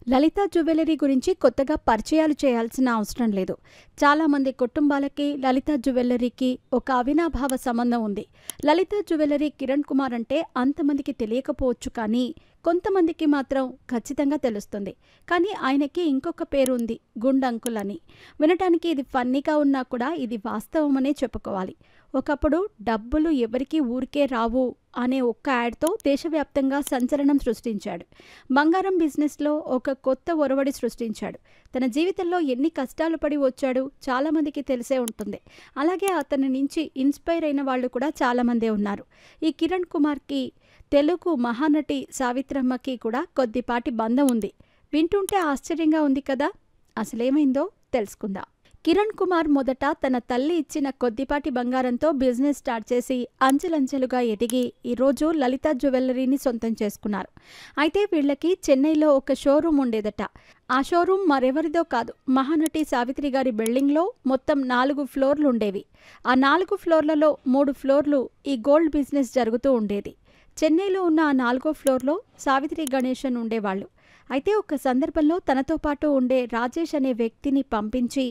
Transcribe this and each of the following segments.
లలిత jewellery గురించి కొత్తగా పరిచయాలు చేయాల్సిన అవసరం లేదు. చాలామంది కుటుంబాలకి లలిత జ్యువెలరీకి ఒక అవినాభావ సంబంధం ఉంది. లలిత జ్యువెలరీ కిరణ్ కుమార్ అంటే అంతమందికి తెలియకపోవచ్చు, కానీ కొంతమందికి మాత్రం ఖచ్చితంగా తెలుస్తుంది. కానీ ఆయనకి ఇంకొక పేరు ఉంది, గుండంకుల్ అని. వినటానికి ఇది ఫన్నీగా ఉన్నా కూడా ఇది వాస్తవమనే చెప్పుకోవాలి. ఒకప్పుడు డబ్బులు ఎవరికీ ఊరికే రావు అనే ఒక్క యాడ్తో దేశవ్యాప్తంగా సంచలనం సృష్టించాడు. బంగారం బిజినెస్లో ఒక కొత్త ఒరవడి సృష్టించాడు. తన జీవితంలో ఎన్ని కష్టాలు పడి వచ్చాడు చాలామందికి తెలిసే ఉంటుంది. అలాగే అతని నుంచి ఇన్స్పైర్ అయిన వాళ్ళు కూడా చాలామందే ఉన్నారు. ఈ కిరణ్ కుమార్కి తెలుగు మహానటి సావిత్రమ్మకి కూడా కొద్దిపాటి బంధం ఉంది. వింటుంటే ఆశ్చర్యంగా ఉంది కదా. అసలేమైందో తెలుసుకుందాం. కిరణ్ కుమార్ మొదట తన తల్లి ఇచ్చిన కొద్దిపాటి బంగారంతో బిజినెస్ స్టార్ట్ చేసి అంచెలంచెలుగా ఎదిగి ఈరోజు లలిత జ్యువెలరీని సొంతం చేసుకున్నారు. అయితే వీళ్ళకి చెన్నైలో ఒక షోరూమ్ ఉండేదట. ఆ షోరూమ్ మరెవరిదో కాదు, మహానటి సావిత్రి గారి బిల్డింగ్లో మొత్తం 4 ఫ్లోర్లు ఉండేవి. ఆ 4 ఫ్లోర్లలో 3 ఫ్లోర్లు ఈ గోల్డ్ బిజినెస్ జరుగుతూ ఉండేది. చెన్నైలో ఉన్న ఆ 4వ ఫ్లోర్లో సావిత్రి గణేశన్ ఉండేవాళ్ళు. అయితే ఒక సందర్భంలో తనతో పాటు ఉండే రాజేష్ అనే వ్యక్తిని పంపించి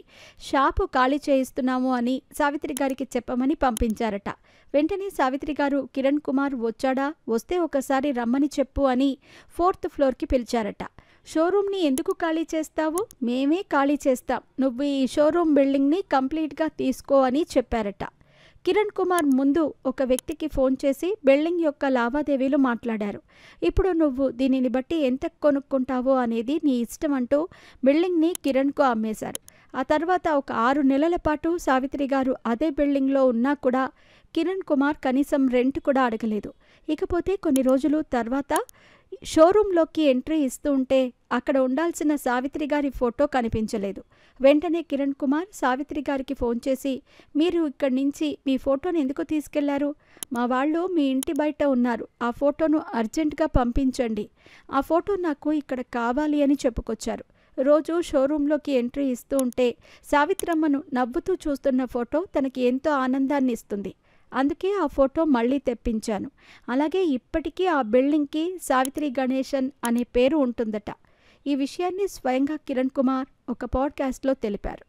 షాపు ఖాళీ చేయిస్తున్నాము అని సావిత్రి గారికి చెప్పమని పంపించారట. వెంటనే సావిత్రి గారు కిరణ్ కుమార్ వచ్చాడా, వస్తే ఒకసారి రమ్మని చెప్పు అని 4th ఫ్లోర్కి పిలిచారట. షోరూమ్ని ఎందుకు ఖాళీ చేస్తావు, మేమే ఖాళీ చేస్తాం, నువ్వు ఈ షోరూమ్ బిల్డింగ్ని కంప్లీట్గా తీసుకో అని చెప్పారట. కిరణ్ కుమార్ ముందు ఒక వ్యక్తికి ఫోన్ చేసి బిల్డింగ్ యొక్క లావాదేవీలు మాట్లాడారు. ఇప్పుడు నువ్వు దీనిని బట్టి ఎంత కొనుక్కుంటావో అనేది నీ ఇష్టం అంటూ బిల్డింగ్ని కిరణ్కు అమ్మేశారు. ఆ తర్వాత ఒక 6 నెలల పాటు సావిత్రి గారు అదే బిల్డింగ్లో ఉన్నా కూడా కిరణ్ కుమార్ కనీసం రెంట్ కూడా అడగలేదు. ఇకపోతే కొన్ని రోజులు తర్వాత షోరూంలోకి ఎంట్రీ ఇస్తూ ఉంటే అక్కడ ఉండాల్సిన సావిత్రి గారి ఫోటో కనిపించలేదు. వెంటనే కిరణ్ కుమార్ సావిత్రి గారికి ఫోన్ చేసి, మీరు ఇక్కడి నుంచి మీ ఫోటోను ఎందుకు తీసుకెళ్లారు, మా వాళ్ళు మీ ఇంటి బయట ఉన్నారు, ఆ ఫోటోను అర్జెంటుగా పంపించండి, ఆ ఫోటో నాకు ఇక్కడ కావాలి అని చెప్పుకొచ్చారు. రోజు షోరూంలోకి ఎంట్రీ ఇస్తూ ఉంటే సావిత్రమ్మను నవ్వుతూ చూస్తున్న ఫోటో తనకి ఎంతో ఆనందాన్ని ఇస్తుంది. అందుకే ఆ ఫోటో మళ్ళీ తెప్పించాను. అలాగే ఇప్పటికీ ఆ బిల్డింగ్కి సావిత్రి గణేశన్ అనే పేరు ఉంటుందట. ఈ విషయాన్ని స్వయంగా కిరణ్ కుమార్ ఒక పాడ్కాస్ట్లో తెలిపారు.